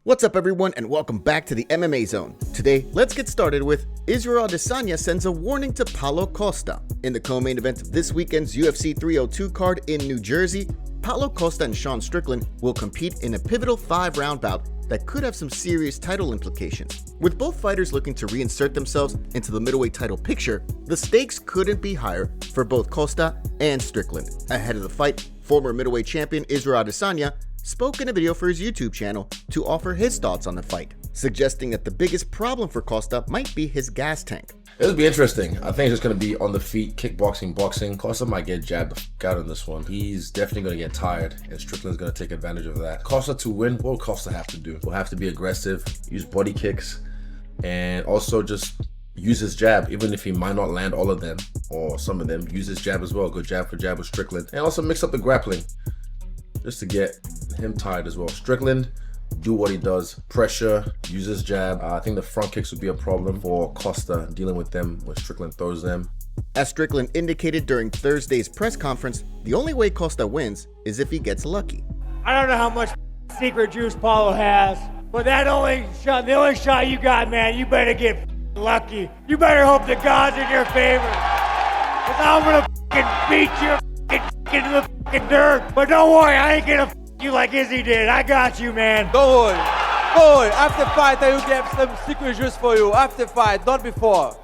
What's up everyone and welcome back to the MMA Zone. Today, let's get started with Israel Adesanya sends a warning to Paulo Costa. In the co-main event of this weekend's UFC 302 card in New Jersey, Paulo Costa and Strickland will compete in a pivotal 5-round bout that could have some serious title implications. With both fighters looking to reinsert themselves into the middleweight title picture, the stakes couldn't be higher for both Costa and Strickland. Ahead of the fight, former middleweight champion Israel Adesanya spoke in a video for his YouTube channel to offer his thoughts on the fight, suggesting that the biggest problem for Costa might be his gas tank. It'll be interesting. I think it's just going to be on the feet, kickboxing, boxing. Costa might get jabbed the f*** out in this one. He's definitely going to get tired, and Strickland's going to take advantage of that. Costa to win, what will Costa have to do? He'll have to be aggressive, use body kicks, and also just use his jab, even if he might not land all of them, or some of them. Use his jab as well. Go jab for jab with Strickland. And also mix up the grappling, just to get him tired as well. Strickland, do what he does, pressure, use his jab. I think the front kicks would be a problem for Costa, dealing with them when Strickland throws them. As Strickland indicated during Thursday's press conference, the only way Costa wins is if he gets lucky. I don't know how much secret juice Paulo has, but the only shot you got, man, you better get lucky. You better hope the gods in your favor. Cause I'm gonna beat you into the dirt. But don't worry, I ain't gonna you like Izzy did. I got you, man. Don't worry. Don't worry. After fight, I will give some secret juice for you. After fight, not before.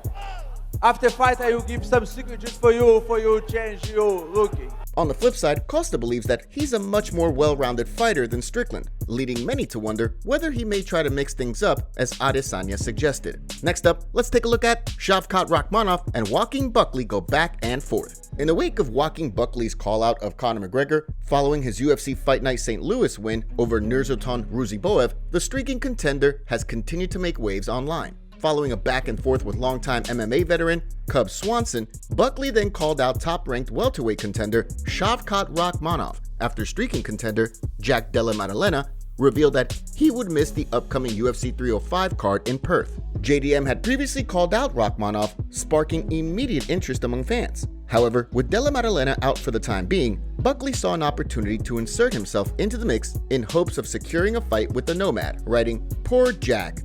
After fight, I will give some secret juice for you change your looking. On the flip side, Costa believes that he's a much more well-rounded fighter than Strickland, leading many to wonder whether he may try to mix things up as Adesanya suggested. Next up, let's take a look at Shavkat Rakhmonov and Joaquin Buckley go back and forth. In the wake of Joaquin Buckley's call-out of Conor McGregor following his UFC Fight Night St. Louis win over Nursultan Ruziboev, the streaking contender has continued to make waves online. Following a back and forth with longtime MMA veteran Cub Swanson, Buckley then called out top-ranked welterweight contender Shavkat Rakhmonov after streaking contender Jack Della Maddalena revealed that he would miss the upcoming UFC 305 card in Perth. JDM had previously called out Rakhmonov, sparking immediate interest among fans. However, with Della Maddalena out for the time being, Buckley saw an opportunity to insert himself into the mix in hopes of securing a fight with the Nomad, writing, "Poor Jack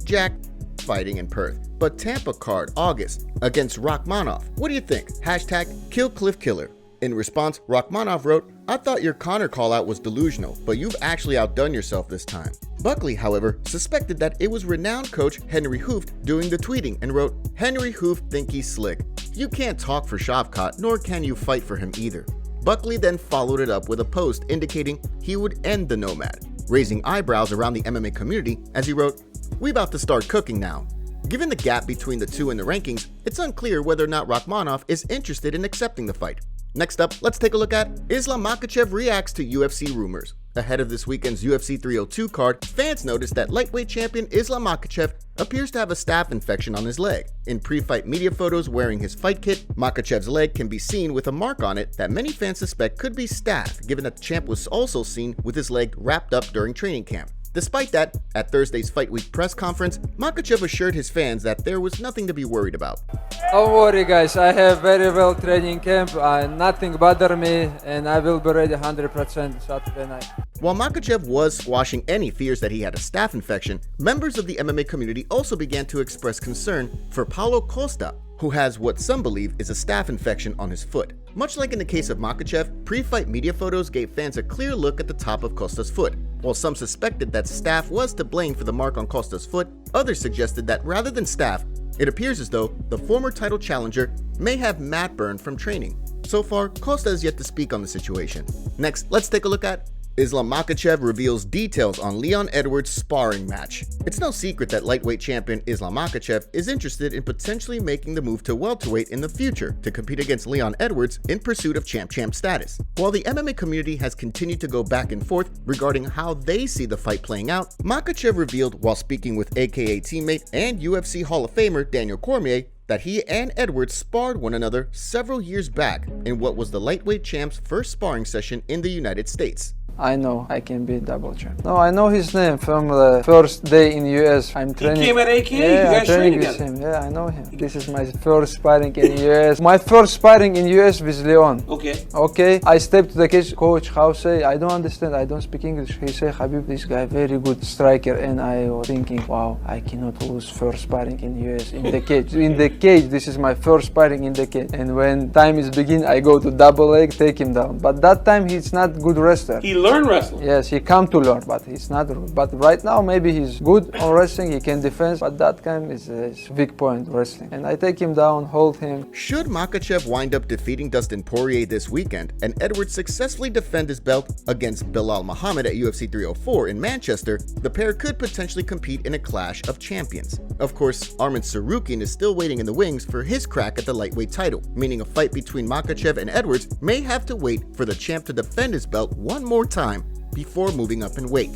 fighting in Perth, but Tampa card August against Rakhmonov. What do you think? #KillCliffKiller." In response, Rakhmonov wrote, "I thought your Conor call-out was delusional, but you've actually outdone yourself this time." Buckley, however, suspected that it was renowned coach Henry Hooft doing the tweeting and wrote, "Henry Hooft think he's slick. You can't talk for Shavkat, nor can you fight for him either." Buckley then followed it up with a post indicating he would end the Nomad, raising eyebrows around the MMA community as he wrote, "We about to start cooking now." Given the gap between the two in the rankings, it's unclear whether or not Rakhmonov is interested in accepting the fight. Next up, let's take a look at Islam Makhachev reacts to UFC rumors. Ahead of this weekend's UFC 302 card, fans noticed that lightweight champion Islam Makhachev appears to have a staph infection on his leg. In pre-fight media photos wearing his fight kit, Makhachev's leg can be seen with a mark on it that many fans suspect could be staph, given that the champ was also seen with his leg wrapped up during training camp. Despite that, at Thursday's Fight Week press conference, Makhachev assured his fans that there was nothing to be worried about. Don't worry, guys. I have very well training camp. Nothing bother me, and I will be ready 100% Saturday night. While Makhachev was squashing any fears that he had a staph infection, members of the MMA community also began to express concern for Paulo Costa, who has what some believe is a staph infection on his foot. Much like in the case of Makhachev, pre-fight media photos gave fans a clear look at the top of Costa's foot. While some suspected that staph was to blame for the mark on Costa's foot, others suggested that rather than staph, it appears as though the former title challenger may have mat burn from training. So far, Costa has yet to speak on the situation. Next, let's take a look at Islam Makhachev reveals details on Leon Edwards' sparring match. It's no secret that lightweight champion Islam Makhachev is interested in potentially making the move to welterweight in the future to compete against Leon Edwards in pursuit of champ status. While the MMA community has continued to go back and forth regarding how they see the fight playing out, Makhachev revealed while speaking with AKA teammate and UFC Hall of Famer Daniel Cormier that he and Edwards sparred one another several years back in what was the lightweight champ's first sparring session in the United States. I know I can be double champ. No, I know his name from the first day in US. I'm training. He came at AKA, Yeah, you guys I'm training trained with together. him. Yeah, I know him. This is my first sparring in US. My first sparring in US with Leon. Okay. Okay, I stepped to the cage, coach, how say, I don't understand, I don't speak English. He said, Habib, this guy very good striker, and I was thinking, wow, I cannot lose first sparring in US, in the cage. In the cage, this is my first sparring in the cage. And when time is begin, I go to double leg, take him down. But that time, he's not good wrestler. He learned wrestling. Yes, he come to learn, but he's not. But right now, maybe he's good on wrestling, he can defend, but that time is weak point wrestling. And I take him down, hold him. Should Makhachev wind up defeating Dustin Poirier this weekend and Edwards successfully defend his belt against Bilal Muhammad at UFC 304 in Manchester, the pair could potentially compete in a clash of champions. Of course, Arman Tsarukyan is still waiting in the wings for his crack at the lightweight title, meaning a fight between Makhachev and Edwards may have to wait for the champ to defend his belt one more time before moving up in weight.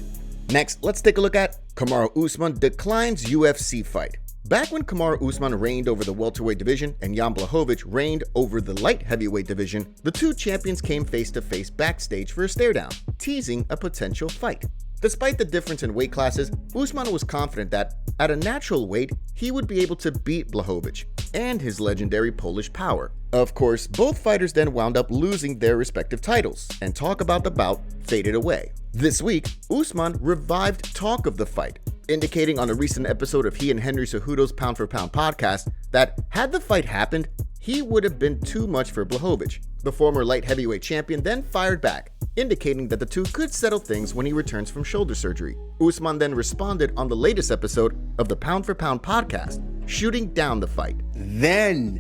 Next, let's take a look at Kamaru Usman declines UFC fight. Back when Kamaru Usman reigned over the welterweight division and Jan Blachowicz reigned over the light heavyweight division, the two champions came face to face backstage for a stare-down, teasing a potential fight. Despite the difference in weight classes, Usman was confident that, at a natural weight, he would be able to beat Blachowicz and his legendary Polish power. Of course, both fighters then wound up losing their respective titles, and talk about the bout faded away. This week, Usman revived talk of the fight, indicating on a recent episode of he and Henry Cejudo's Pound for Pound podcast that had the fight happened, he would have been too much for Blachowicz. The former light heavyweight champion then fired back, indicating that the two could settle things when he returns from shoulder surgery. Usman then responded on the latest episode of the Pound for Pound podcast, shooting down the fight. Then,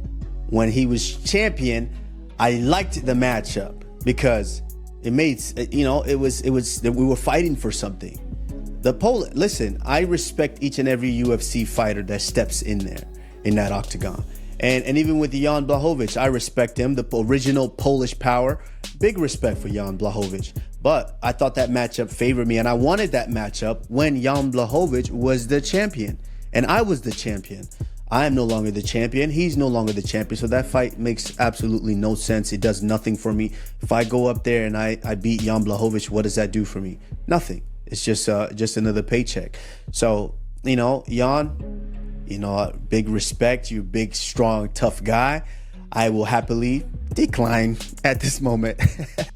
when he was champion, I liked the matchup because it made, we were fighting for something. Listen, I respect each and every UFC fighter that steps in there, in that octagon. And even with Jan Blachowicz, I respect him, the original Polish power. Big respect for Jan Blachowicz. But I thought that matchup favored me, and I wanted that matchup when Jan Blachowicz was the champion, and I was the champion. I am no longer the champion. He's no longer the champion. So that fight makes absolutely no sense. It does nothing for me. If I go up there and I beat Jan Blachowicz, what does that do for me? Nothing. It's just another paycheck. So, Jan, big respect. You're a big, strong, tough guy. I will happily decline at this moment.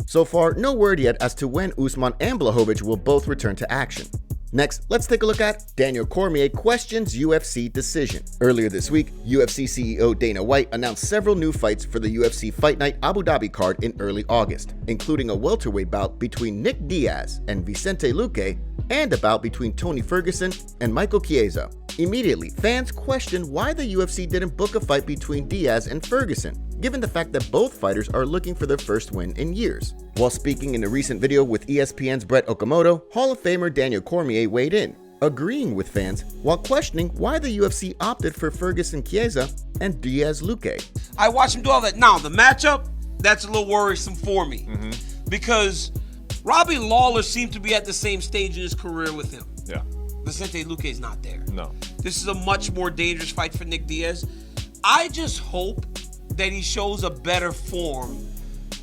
So far, no word yet as to when Usman and Blachowicz will both return to action. Next, let's take a look at Daniel Cormier questions UFC decision. Earlier this week, UFC CEO Dana White announced several new fights for the UFC Fight Night Abu Dhabi card in early August, including a welterweight bout between Nick Diaz and Vicente Luque, and a bout between Tony Ferguson and Michael Chiesa. Immediately, fans questioned why the UFC didn't book a fight between Diaz and Ferguson, given the fact that both fighters are looking for their first win in years. While speaking in a recent video with ESPN's Brett Okamoto, Hall of Famer Daniel Cormier weighed in, agreeing with fans while questioning why the UFC opted for Ferguson Chiesa and Diaz Luque. I watched him do all that. Now, the matchup, that's a little worrisome for me because Robbie Lawler seemed to be at the same stage in his career with him. Yeah. Vicente Luque is not there. No. This is a much more dangerous fight for Nick Diaz. I just hope that he shows a better form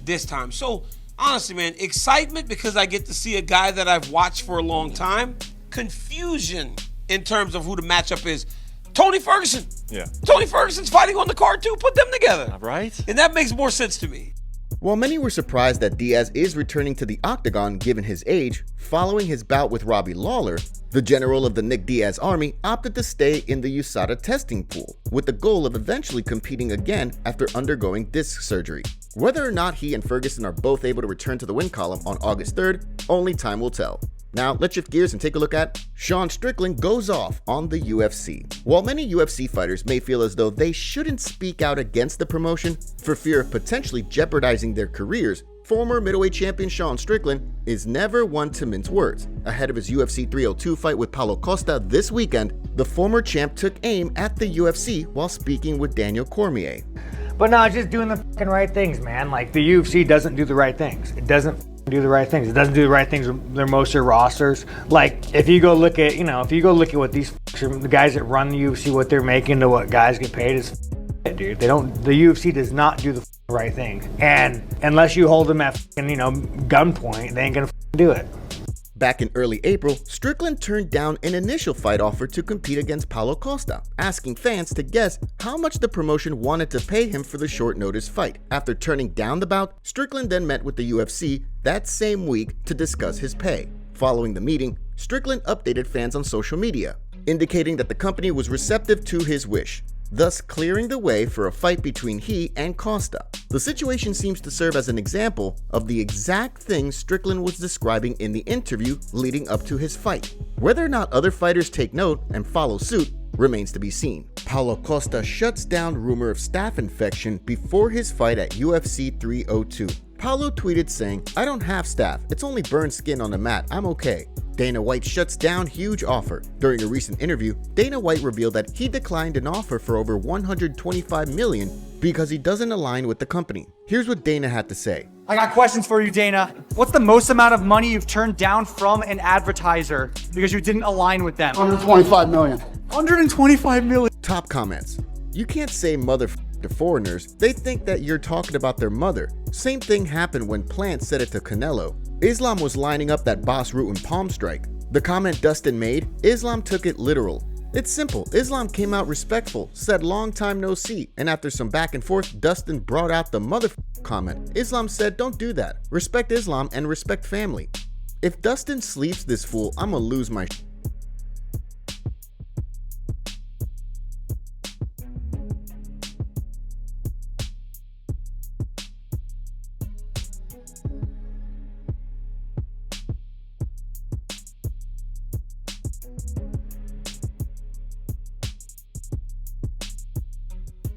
this time. So, honestly, man, excitement because I get to see a guy that I've watched for a long time. Confusion in terms of who the matchup is. Tony Ferguson. Yeah. Tony Ferguson's fighting on the card too. Put them together. Right? And that makes more sense to me. While many were surprised that Diaz is returning to the octagon given his age, following his bout with Robbie Lawler, the general of the Nick Diaz army opted to stay in the USADA testing pool, with the goal of eventually competing again after undergoing disc surgery. Whether or not he and Ferguson are both able to return to the win column on August 3rd, only time will tell. Now, let's shift gears and take a look at Sean Strickland goes off on the UFC. While many UFC fighters may feel as though they shouldn't speak out against the promotion for fear of potentially jeopardizing their careers, former middleweight champion Sean Strickland is never one to mince words. Ahead of his UFC 302 fight with Paulo Costa this weekend, the former champ took aim at the UFC while speaking with Daniel Cormier. But no, just doing the fucking right things, man. Like, the UFC doesn't do the right things. It doesn't do the right things. It doesn't do the right things with their most of their rosters. Like, if you go look at, what these the guys that run the UFC, what they're making to what guys get paid is dude. The UFC does not do the right thing. And unless you hold them at gunpoint, they ain't gonna do it. Back in early April, Strickland turned down an initial fight offer to compete against Paulo Costa, asking fans to guess how much the promotion wanted to pay him for the short notice fight. After turning down the bout, Strickland then met with the UFC that same week to discuss his pay. Following the meeting, Strickland updated fans on social media, indicating that the company was receptive to his wish, thus clearing the way for a fight between he and Costa. The situation seems to serve as an example of the exact thing Strickland was describing in the interview leading up to his fight. Whether or not other fighters take note and follow suit remains to be seen. Paulo Costa shuts down rumor of staph infection before his fight at UFC 302. Paulo tweeted saying, "I don't have staph, it's only burned skin on the mat, I'm okay." Dana White shuts down huge offer. During a recent interview, Dana White revealed that he declined an offer for over $125 million because he doesn't align with the company. Here's what Dana had to say. I got questions for you, Dana. What's the most amount of money you've turned down from an advertiser because you didn't align with them? 125 million. 125 million. Top comments. You can't say mother to foreigners. They think that you're talking about their mother. Same thing happened when Plant said it to Canelo. Islam was lining up that Boss Root and palm strike. The comment Dustin made, Islam took it literal. It's simple. Islam came out respectful, said long time no see, and after some back and forth, Dustin brought out the mother comment. Islam said, "Don't do that. Respect Islam and respect family." If Dustin sleeps this fool, I'ma lose my